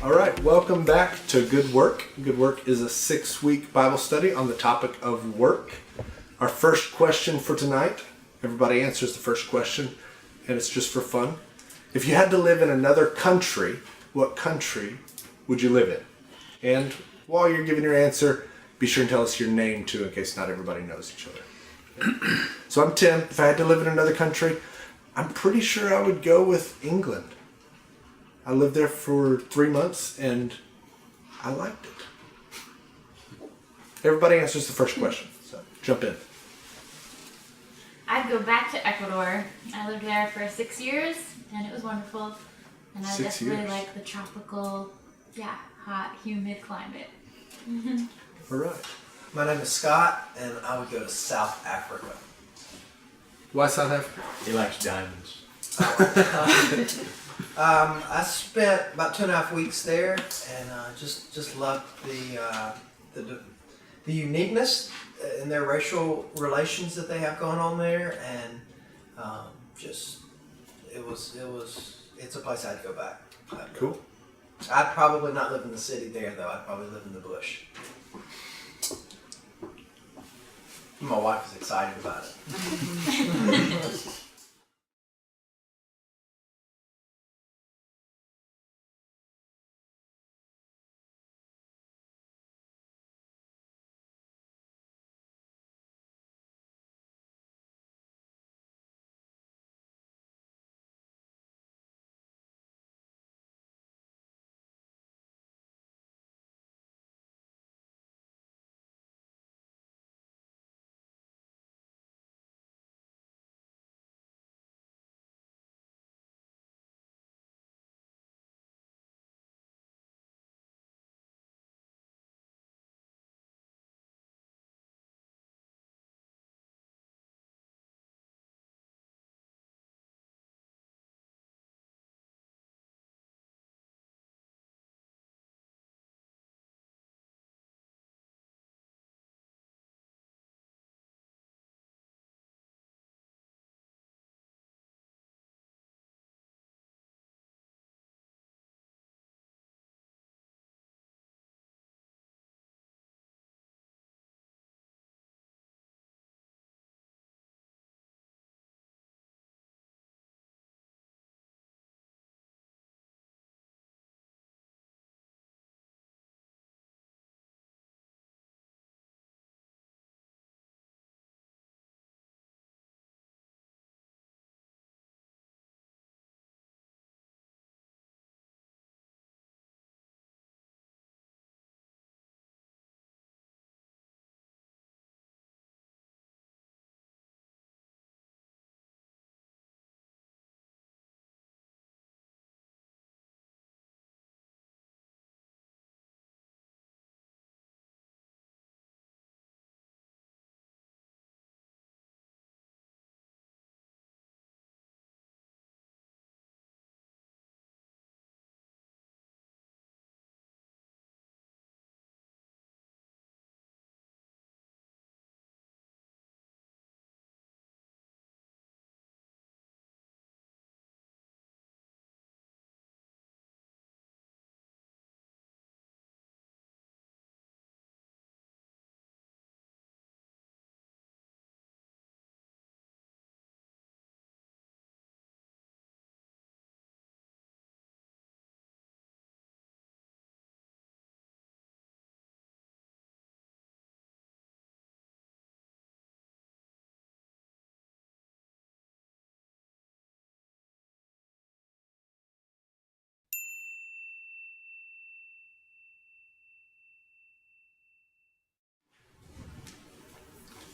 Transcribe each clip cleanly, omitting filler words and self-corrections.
All right, welcome back to Good Work. Good Work is a 6-week Bible study on the topic of work. Our first question for tonight, everybody answers the first question, and it's just for fun. If you had to live in another country, what country would you live in? And while you're giving your answer, be sure and tell us your name too, in case not everybody knows each other. So I'm Tim. If I had to live in another country, I'm pretty sure I would go with England. I lived there for 3 months, and I liked it. Everybody answers the first question, so jump in. I'd go back to Ecuador. I lived there for 6 years, and it was wonderful. And I just really like the tropical, hot, humid climate. All right. My name is Scott, and I would go to South Africa. Why South Africa? He likes diamonds. I spent about 2.5 weeks there, and just loved the uniqueness in their racial relations that they have going on there, and it's a place I'd go back. Cool. I'd probably not live in the city there though. I'd probably live in the bush. My wife is excited about it.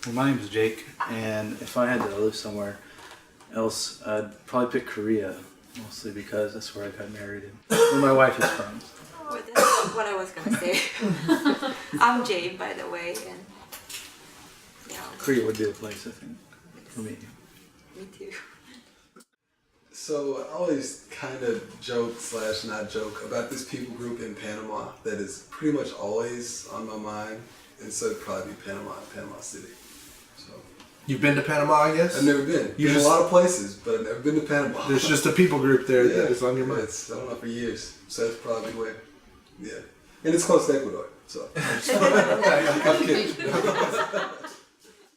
Well, my name is Jake, and if I had to live somewhere else, I'd probably pick Korea, mostly because that's where I got married and where my wife is from. Oh, that's what I was gonna say. I'm Jane, by the way, and yeah. Korea would be the place, I think, for me. Me too. So I always kind of joke / not joke about this people group in Panama that is pretty much always on my mind, and so it'd probably be Panama City. So You've been to Panama, I guess? I've never been. You Been just- a lot of places, but I've never been to Panama. There's just a people group there that is on your mind. I don't know, for years. So that's probably where. Yeah, and it's close to Ecuador, so. I'm kidding.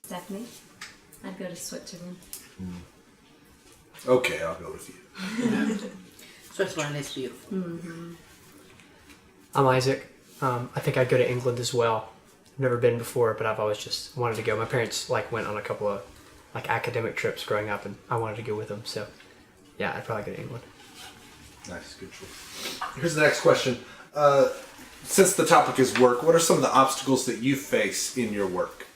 Stephanie, I'd go to Switzerland. Okay, I'll go with you. Switzerland is beautiful. I'm Isaac. I think I'd go to England as well. I've never been before, but I've always just wanted to go. My parents went on a couple of academic trips growing up, and I wanted to go with them. So, yeah, I'd probably go to England. Nice, good choice. Here's the next question. Since the topic is work, what are some of the obstacles that you face in your work?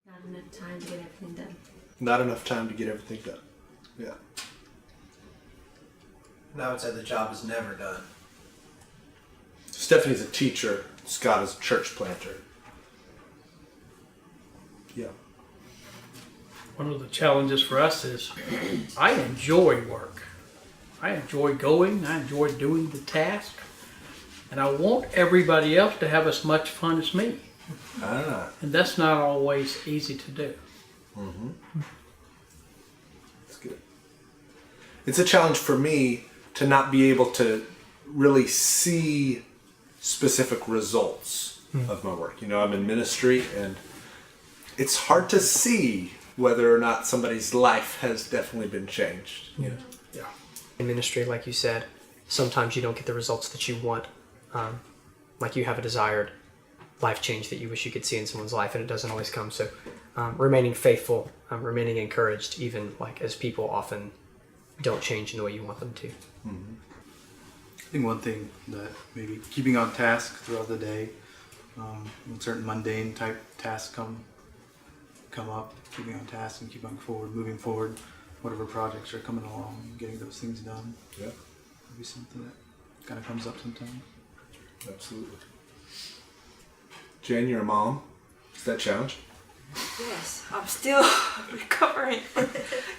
Not enough time to get everything done. Not enough time to get everything done. Yeah. And I would say the job is never done. Stephanie's a teacher. Scott is a church planter. Yeah. One of the challenges for us is I enjoy work. I enjoy going, I enjoy doing the task, and I want everybody else to have as much fun as me. Ah. And that's not always easy to do. Mm-hmm. That's good. It's a challenge for me to not be able to really see specific results of my work. You know, I'm in ministry, and it's hard to see whether or not somebody's life has definitely been changed. You know? Yeah. In ministry, like you said, sometimes you don't get the results that you want. Like you have a desired life change that you wish you could see in someone's life, and it doesn't always come. So remaining faithful, remaining encouraged, even as people often don't change in the way you want them to. Mm-hmm. I think one thing that maybe keeping on task throughout the day, when certain mundane type tasks come up, keeping on task and keep on moving forward, whatever projects are coming along, getting those things done. Yeah. Maybe something that kind of comes up sometimes. Absolutely. Jen, you're a mom. Is that a challenge? Yes, I'm still recovering.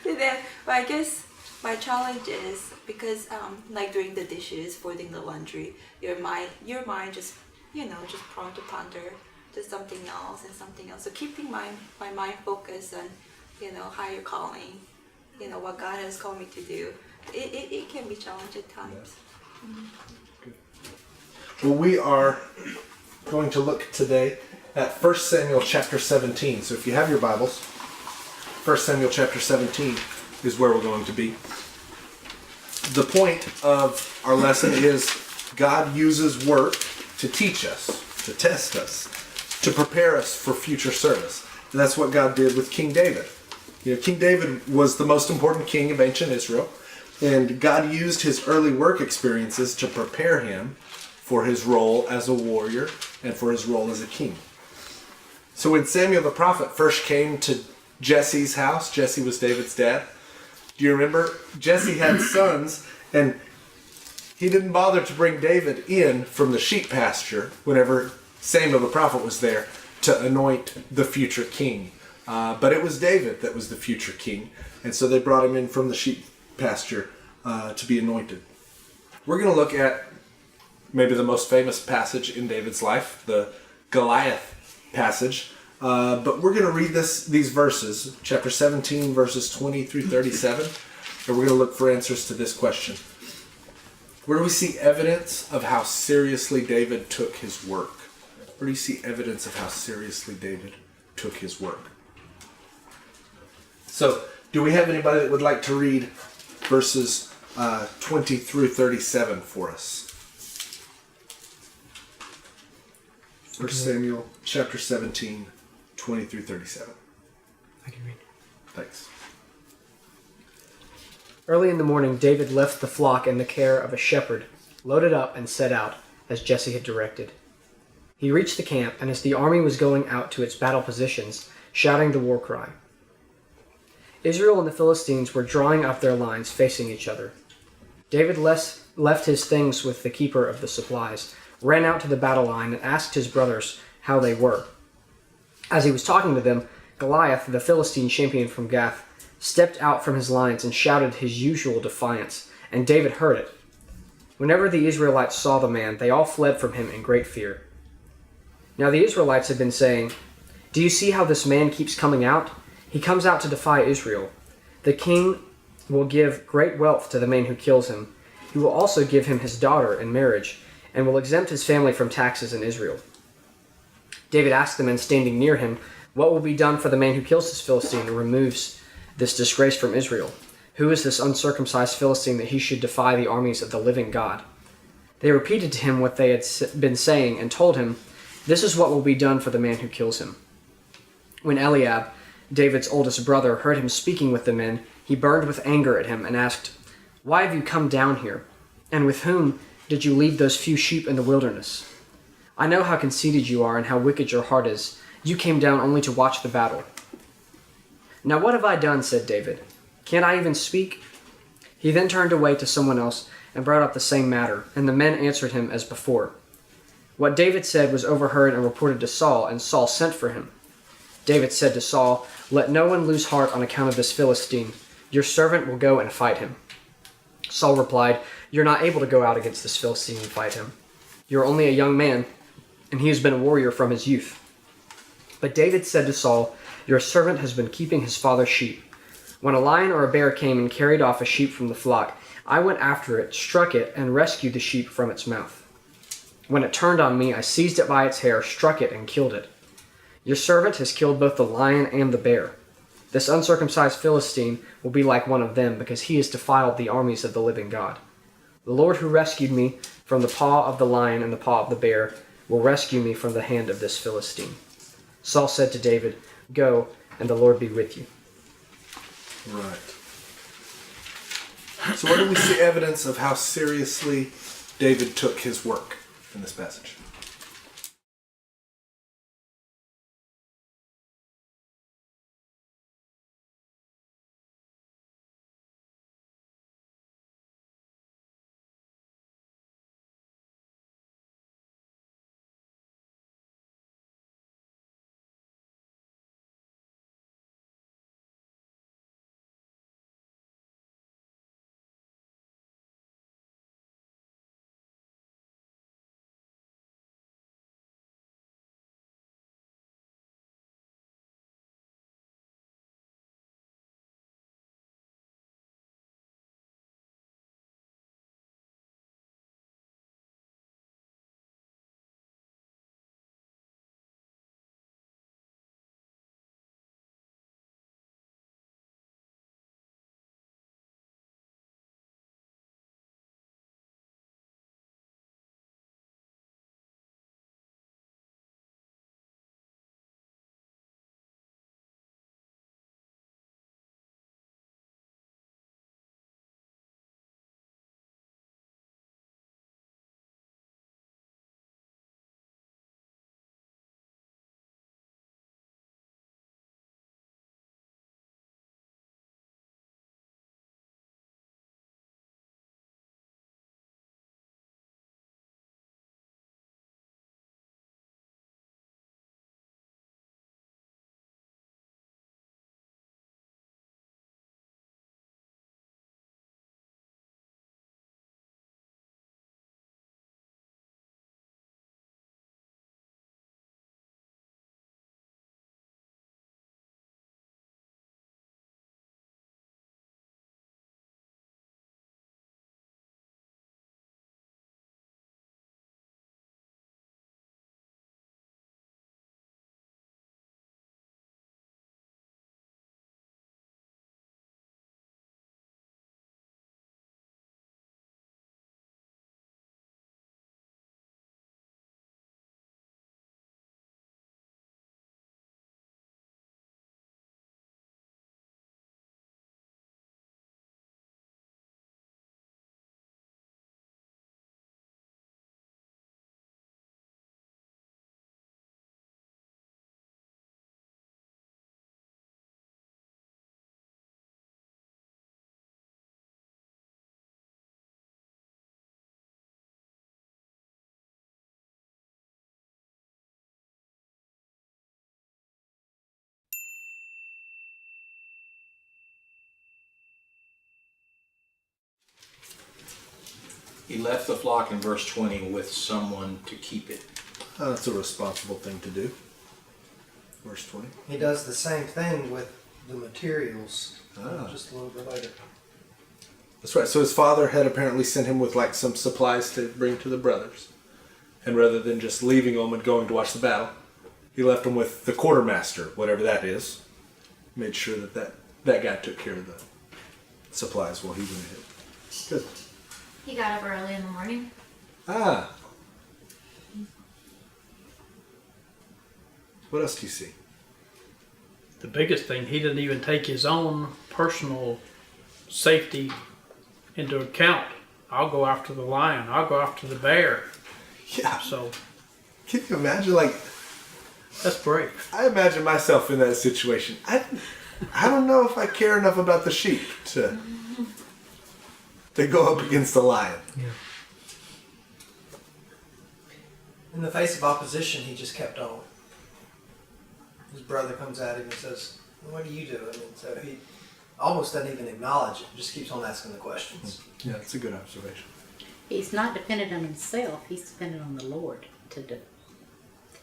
Then, but I guess my challenge is because like doing the dishes, folding the laundry, your mind just just prone to ponder to something else and something else. So keeping my mind focused on higher calling, what God has called me to do, it can be challenging at times. Good. Well, we are going to look today at 1 Samuel chapter 17. So if you have your Bibles, 1 Samuel chapter 17 is where we're going to be. The point of our lesson is God uses work to teach us, to test us, to prepare us for future service. And that's what God did with King David. King David was the most important king of ancient Israel, and God used his early work experiences to prepare him for his role as a warrior and for his role as a king. So when Samuel the prophet first came to Jesse's house, Jesse was David's dad. Do you remember? Jesse had sons, and he didn't bother to bring David in from the sheep pasture whenever Samuel the prophet was there to anoint the future king. But it was David that was the future king, and so they brought him in from the sheep pasture to be anointed. We're going to look at maybe the most famous passage in David's life, the Goliath passage. But we're going to read these verses, chapter 17, verses 20 through 37, and we're going to look for answers to this question. Where do we see evidence of how seriously David took his work? Where do you see evidence of how seriously David took his work? So, do we have anybody that would like to read verses 20 through 37 for us? 1 Samuel chapter 17, 20 through 37. I can read. Thanks. Early in the morning, David left the flock in the care of a shepherd, loaded up, and set out, as Jesse had directed. He reached the camp, and as the army was going out to its battle positions, shouting the war cry, Israel and the Philistines were drawing up their lines, facing each other. David left his things with the keeper of the supplies, ran out to the battle line, and asked his brothers how they were. As he was talking to them, Goliath, the Philistine champion from Gath, stepped out from his lines and shouted his usual defiance, and David heard it. Whenever the Israelites saw the man, they all fled from him in great fear. Now the Israelites had been saying, "Do you see how this man keeps coming out? He comes out to defy Israel. The king will give great wealth to the man who kills him. He will also give him his daughter in marriage, and will exempt his family from taxes in Israel." David asked the men standing near him, "What will be done for the man who kills this Philistine and removes this disgrace from Israel? Who is this uncircumcised Philistine that he should defy the armies of the living God?" They repeated to him what they had been saying and told him, "This is what will be done for the man who kills him." When Eliab, David's oldest brother, heard him speaking with the men, he burned with anger at him and asked, "Why have you come down here? And with whom did you leave those few sheep in the wilderness? I know how conceited you are and how wicked your heart is. You came down only to watch the battle." "Now what have I done?" said David. "Can't I even speak?" He then turned away to someone else and brought up the same matter, and the men answered him as before. What David said was overheard and reported to Saul, and Saul sent for him. David said to Saul, "Let no one lose heart on account of this Philistine. Your servant will go and fight him." Saul replied, "You're not able to go out against this Philistine and fight him. You're only a young man, and he has been a warrior from his youth." But David said to Saul, "Your servant has been keeping his father's sheep. When a lion or a bear came and carried off a sheep from the flock, I went after it, struck it, and rescued the sheep from its mouth. When it turned on me, I seized it by its hair, struck it, and killed it. Your servant has killed both the lion and the bear. This uncircumcised Philistine will be like one of them, because he has defiled the armies of the living God. The Lord who rescued me from the paw of the lion and the paw of the bear will rescue me from the hand of this Philistine." Saul said to David, "Go, and the Lord be with you." Right. So where do we see evidence of how seriously David took his work in this passage? He left the flock in verse 20 with someone to keep it. That's a responsible thing to do. Verse 20. He does the same thing with the materials just a little bit later. That's right. So his father had apparently sent him with like some supplies to bring to the brothers. And rather than just leaving them and going to watch the battle, he left them with the quartermaster, whatever that is. Made sure that guy took care of the supplies while he went ahead. Good. He got up early in the morning. Ah. What else do you see? The biggest thing, he didn't even take his own personal safety into account. I'll go after the lion. I'll go after the bear. Yeah. So Can you imagine, like, that's brave. I imagine myself in that situation. I don't know if I care enough about the sheep to go up against the lion. Yeah. In the face of opposition, he just kept on. His brother comes at him and says, "What are you doing?" And so he almost doesn't even acknowledge it, just keeps on asking the questions. Yeah, that's a good observation. He's not dependent on himself. He's dependent on the Lord to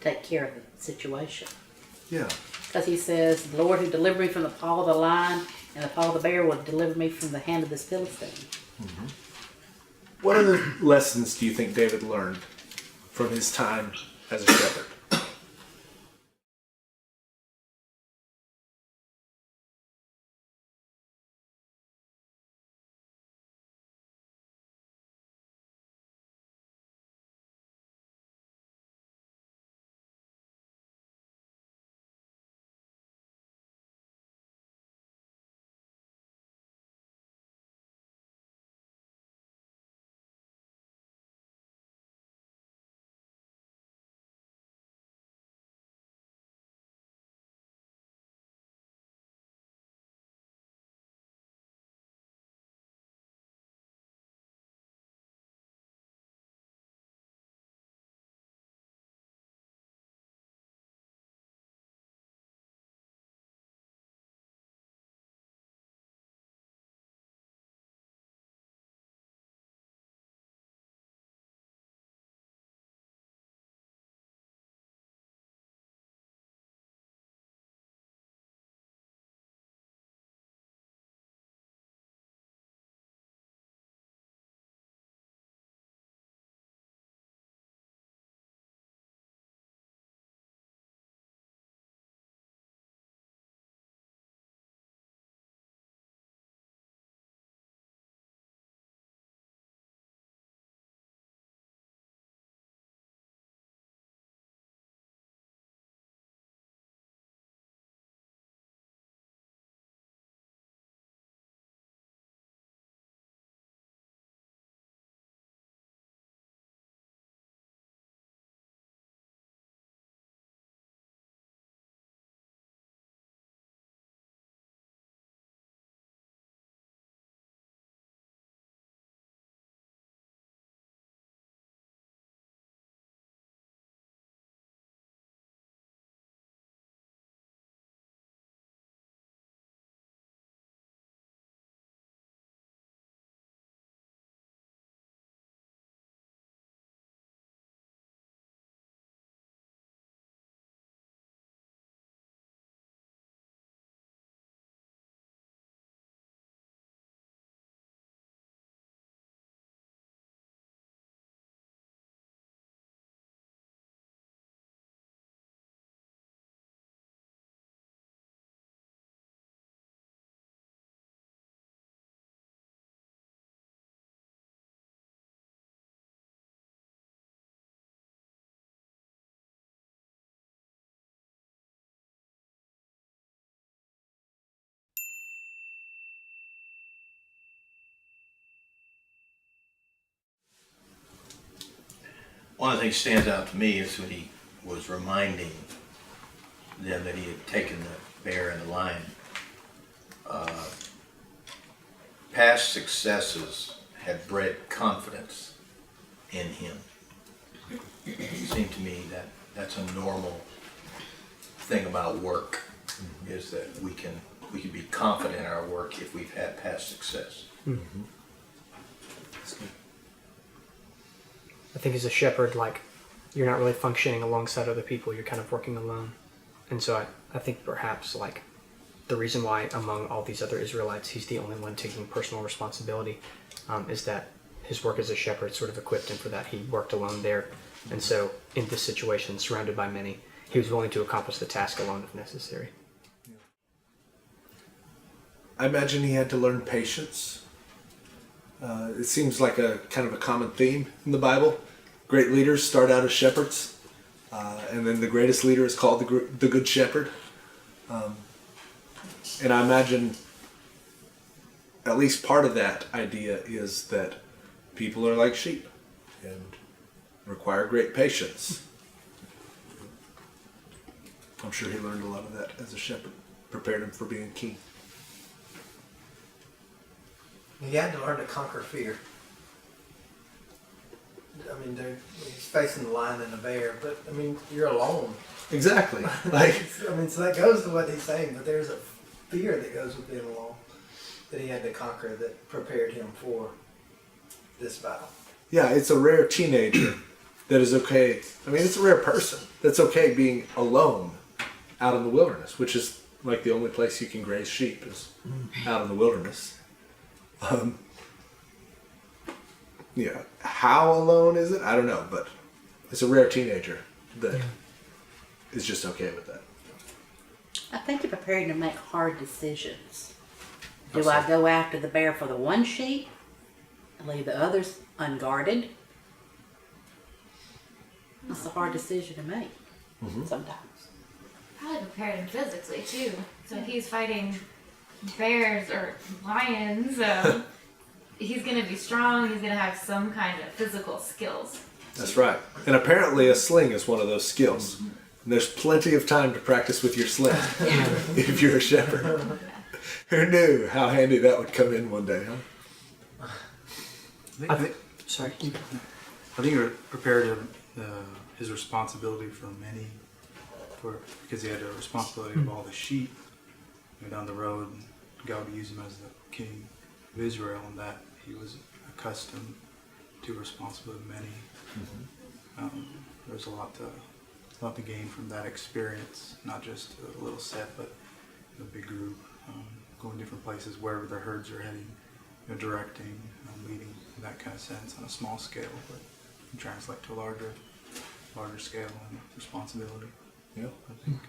take care of the situation. Yeah. Because he says, "The Lord who delivered me from the paw of the lion and the paw of the bear will deliver me from the hand of this Philistine." Mm-hmm. What other lessons do you think David learned from his time as a shepherd? One of the things that stands out to me is when he was reminding them that he had taken the bear and the lion. Past successes had bred confidence in him. It seemed to me that that's a normal thing about work, is that we can be confident in our work if we've had past success. Mm-hmm. That's good. I think as a shepherd, like, you're not really functioning alongside other people. You're kind of working alone. And so I think perhaps, like, the reason why among all these other Israelites, he's the only one taking personal responsibility, is that his work as a shepherd sort of equipped him for that. He worked alone there. And so in this situation, surrounded by many, he was willing to accomplish the task alone if necessary. I imagine he had to learn patience. It seems like a kind of a common theme in the Bible. Great leaders start out as shepherds, and then the greatest leader is called the Good Shepherd. And I imagine at least part of that idea is that people are like sheep and require great patience. I'm sure he learned a lot of that as a shepherd, prepared him for being king. He had to learn to conquer fear. I mean, he's facing the lion and the bear, but I mean, you're alone. Exactly. Like, I mean, so that goes to what he's saying, but there's a fear that goes with being alone that he had to conquer that prepared him for this battle. yeah, it's a rare teenager that is okay. I mean, it's a rare person that's okay being alone out in the wilderness, which is like the only place you can graze sheep is out in the wilderness. Yeah, how alone is it? I don't know, but it's a rare teenager that is just okay with that. I think you're preparing to make hard decisions. Do I go after the bear for the one sheep and leave the others unguarded? That's a hard decision to make sometimes. Probably prepared him physically too. So if he's fighting bears or lions, he's going to be strong. He's going to have some kind of physical skills. That's right. And apparently a sling is one of those skills. And there's plenty of time to practice with your sling if you're a shepherd. Who knew how handy that would come in one day, huh? I think you're prepared to his responsibility for many, because he had a responsibility of all the sheep down the road. God would use him as the king of Israel, and that he was accustomed to responsibility of many. There's a lot to gain from that experience, not just a little set, but a big group, going different places wherever their herds are heading, directing, leading in that kind of sense on a small scale, but can translate to a larger scale and responsibility. Yeah, I think.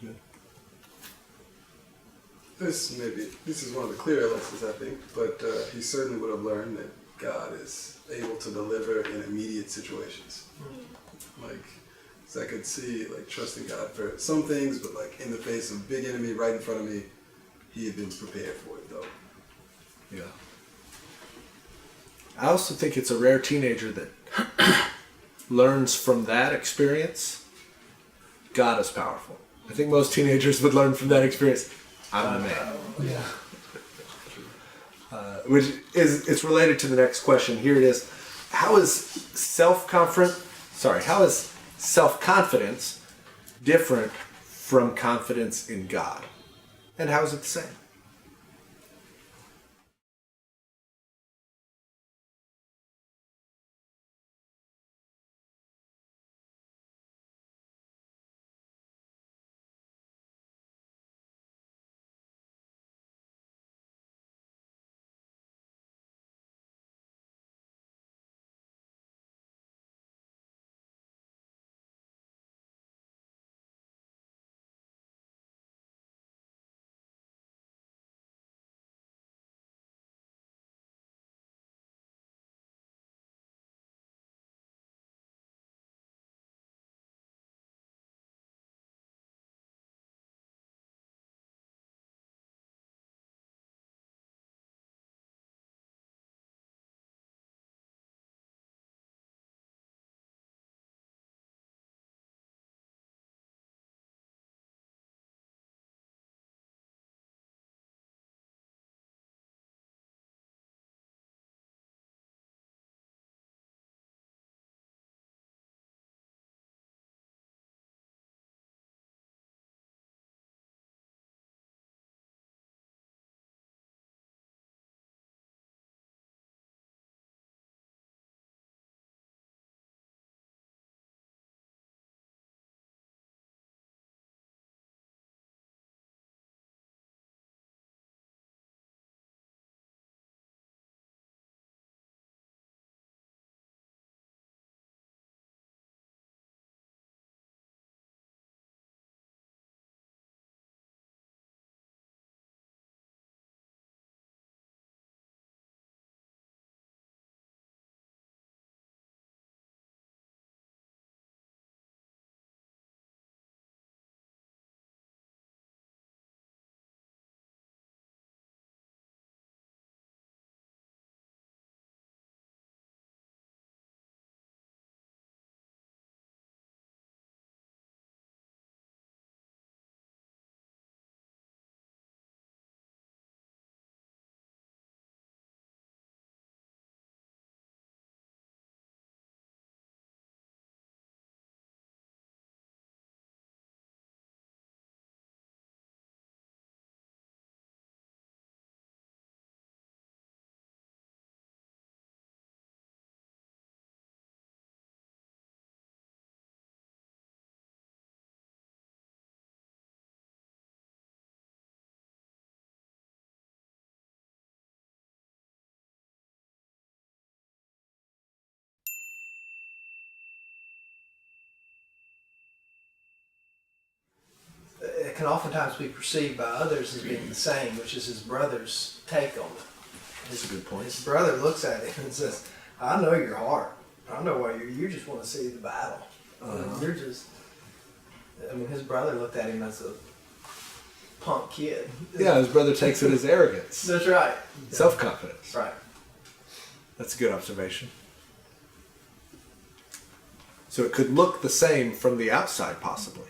good. This is one of the clearer lessons, I think, but he certainly would have learned that God is able to deliver in immediate situations. Like, so I could see, like, trusting God for some things, but like in the face of a big enemy right in front of me, he had been prepared for it though. Yeah. I also think it's a rare teenager that learns from that experience. God is powerful. I think most teenagers would learn from that experience. I'm the man. Yeah. Which is, it's related to the next question. Here it is. How is self-confidence different from confidence in God? And how is it the same? can oftentimes be perceived by others as being the same, which is his brother's take on it. That's a good point. His brother looks at him and says, "I know your heart. I know why you just want to see the battle. You're just." I mean, his brother looked at him as a punk kid. Yeah, his brother takes it as arrogance, That's right. self-confidence. Right. That's a good observation. So it could look the same from the outside, possibly.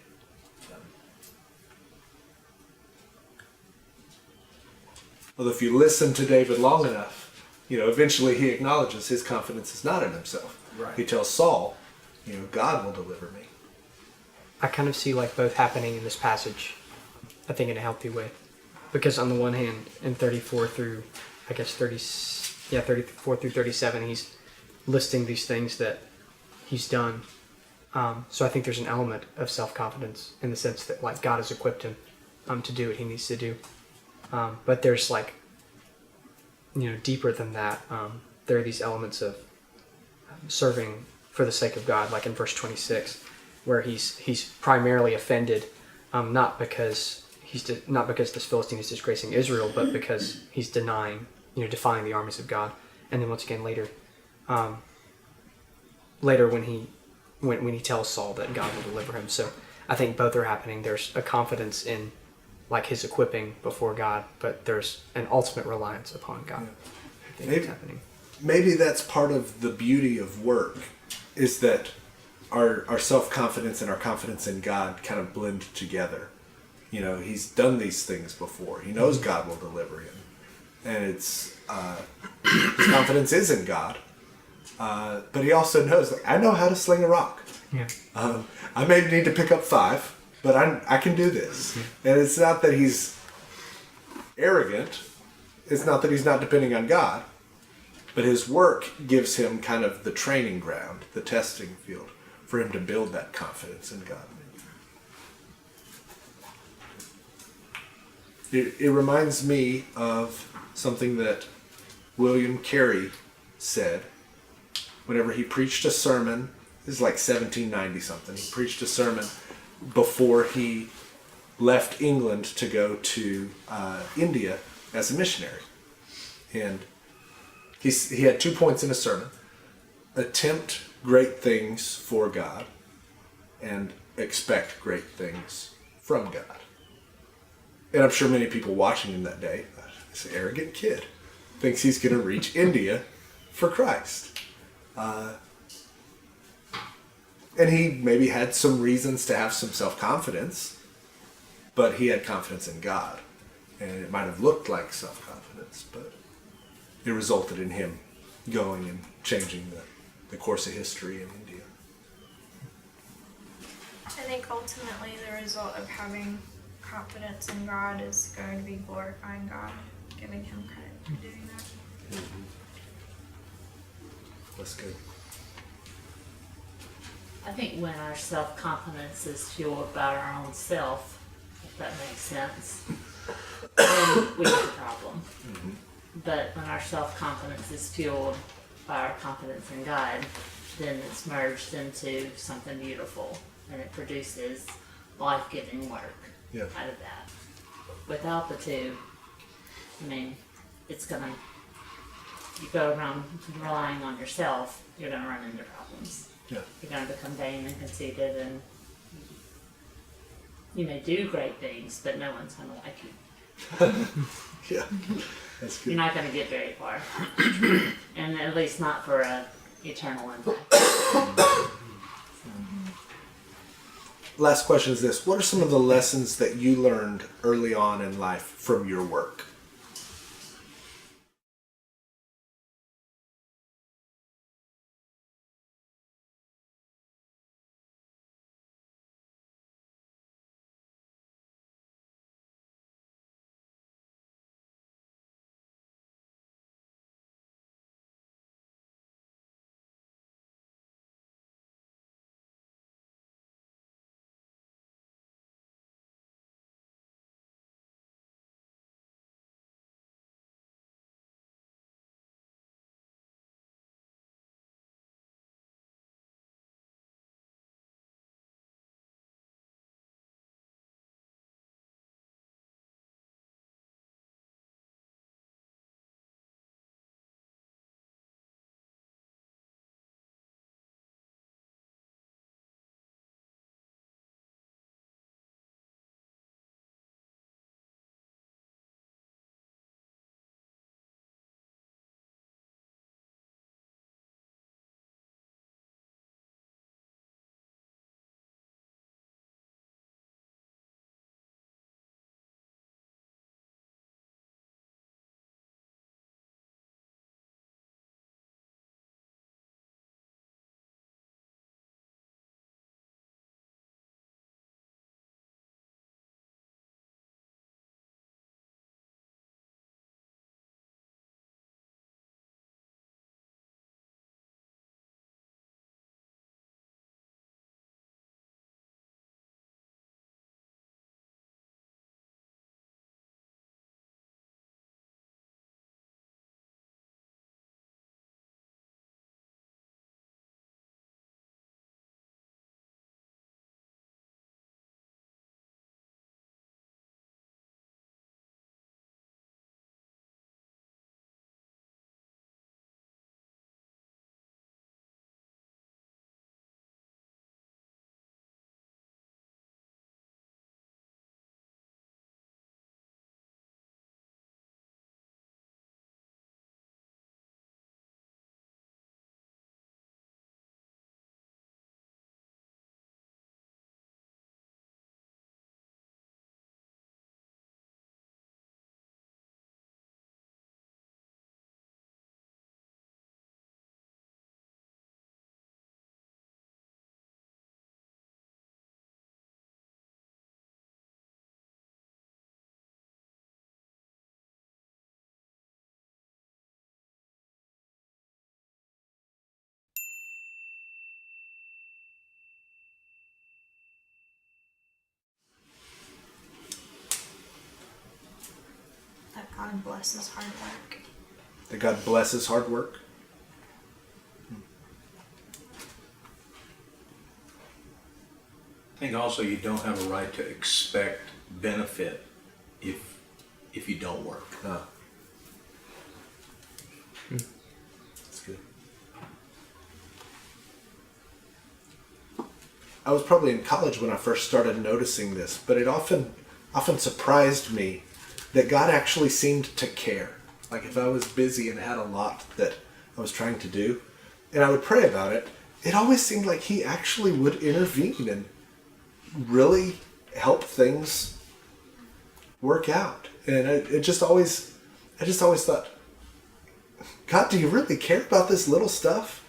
Although if you listen to David long enough, eventually he acknowledges his confidence is not in himself. Right. He tells Saul, God will deliver me. I kind of see like both happening in this passage, I think in a healthy way. Because on the one hand, in 34 through, 34 through 37, he's listing these things that he's done. So I think there's an element of self-confidence in the sense that like God has equipped him to do what he needs to do. But there's like, deeper than that, there are these elements of serving for the sake of God, like in verse 26, where he's primarily offended, not because this Philistine is disgracing Israel, but because he's defying the armies of God. And then once again later when he tells Saul that God will deliver him. So I think both are happening. There's a confidence in like his equipping before God, but there's an ultimate reliance upon God. I think it's happening. Maybe that's part of the beauty of work, is that our self-confidence and our confidence in God kind of blend together. He's done these things before. He knows God will deliver him. And it's his confidence is in God. But he also knows, I know how to sling a rock. Yeah. I may need to pick up 5, but I can do this. And it's not that he's arrogant. It's not that he's not depending on God. But his work gives him kind of the training ground, the testing field, for him to build that confidence in God. It reminds me of something that William Carey said whenever he preached a sermon. This is like 1790 something. He preached a sermon before he left England to go to India as a missionary. And he had 2 points in his sermon: attempt great things for God and expect great things from God. And I'm sure many people watching him that day, this arrogant kid, thinks he's going to reach India for Christ. And he maybe had some reasons to have some self-confidence, but he had confidence in God. And it might have looked like self-confidence, but it resulted in him going and changing the course of history in India. I think ultimately the result of having confidence in God is going to be glorifying God, giving him credit for doing that. That's good. I think when our self-confidence is fueled by our own self, if that makes sense, then we have a problem. Mm-hmm. But when our self-confidence is fueled by our confidence in God, then it's merged into something beautiful, and it produces life-giving work out of that. Without the two, it's gonna, you go around relying on yourself, you're gonna run into problems. Yeah. You're gonna become vain and conceited, and you may do great things, but no one's gonna like you. Yeah, that's good. You're not gonna get very far. And at least not for an eternal impact. Last question is this: what are some of the lessons that you learned early on in life from your work? God blesses hard work. That God blesses hard work. I think also you don't have a right to expect benefit if you don't work. Ah. That's good. I was probably in college when I first started noticing this, but it often surprised me that God actually seemed to care. Like if I was busy and had a lot that I was trying to do, and I would pray about it, it always seemed like He actually would intervene and really help things work out. And I just always thought, God, do you really care about this little stuff?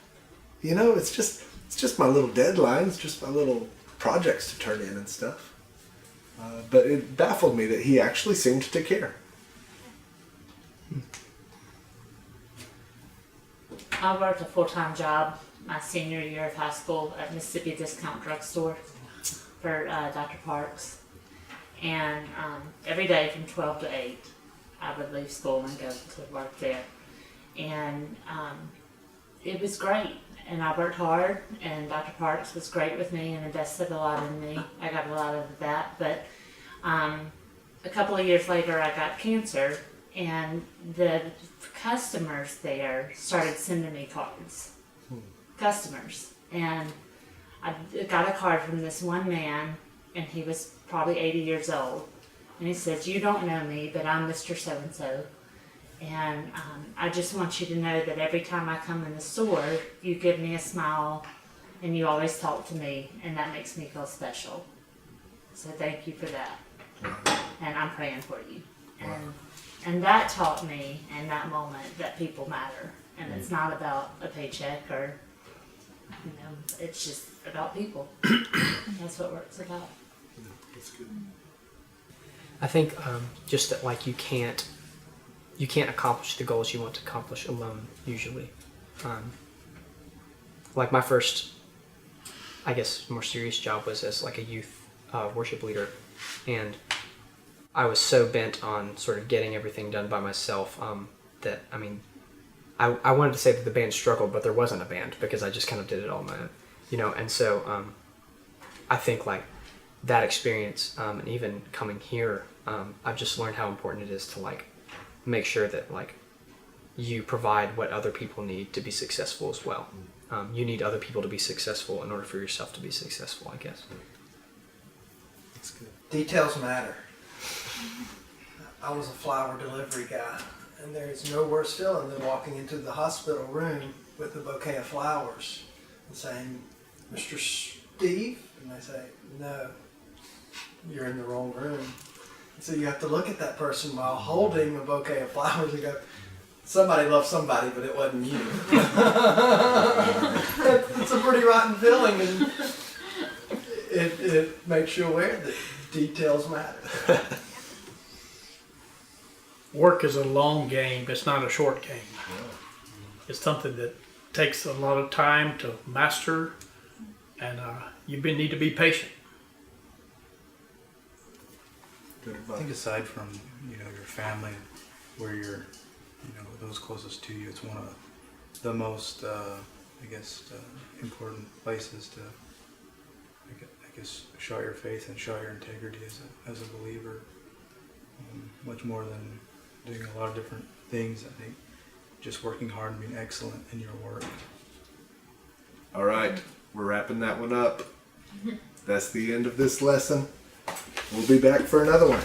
You know, it's just my little deadlines, just my little projects to turn in and stuff. But it baffled me that He actually seemed to care. I worked a full-time job my senior year of high school at Mississippi Discount Drugstore for Dr. Parks. And every day from 12 to 8, I would leave school and go to work there. And it was great. And I worked hard, and Dr. Parks was great with me and invested a lot in me. I got a lot of that. But a couple of years later, I got cancer, and the customers there started sending me cards. Customers. And I got a card from this one man, and he was probably 80 years old. And he says, "You don't know me, but I'm Mr. So-and-so. And I just want you to know that every time I come in the store, you give me a smile, and you always talk to me, and that makes me feel special. So thank you for that. And I'm praying for you." And that taught me in that moment that people matter. And it's not about a paycheck or, it's just about people. That's what work's about. That's good. I think just that, like, you can't accomplish the goals you want to accomplish alone, usually. Like my first, I guess, more serious job was as like a youth worship leader, and I was so bent on sort of getting everything done by myself that, I wanted to say that the band struggled, but there wasn't a band because I just kind of did it all on my own, and so I think like that experience and even coming here, I've just learned how important it is to like make sure that like you provide what other people need to be successful as well. You need other people to be successful in order for yourself to be successful, I guess. That's good. Details matter. I was a flower delivery guy, and there's no worse feeling than walking into the hospital room with a bouquet of flowers and saying, "Mr. Steve?" And they say, "No, you're in the wrong room." So you have to look at that person while holding a bouquet of flowers and go, "Somebody loved somebody, but it wasn't you." It's a pretty rotten feeling, and it makes you aware that details matter. Work is a long game. It's not a short game. It's something that takes a lot of time to master, and you need to be patient. Good I advice. think aside from your family, where you're those closest to you, it's one of the most important places to I guess show your faith and show your integrity as a believer. Much more than doing a lot of different things, I think just working hard and being excellent in your work. All right, we're wrapping that one up. That's the end of this lesson. We'll be back for another one.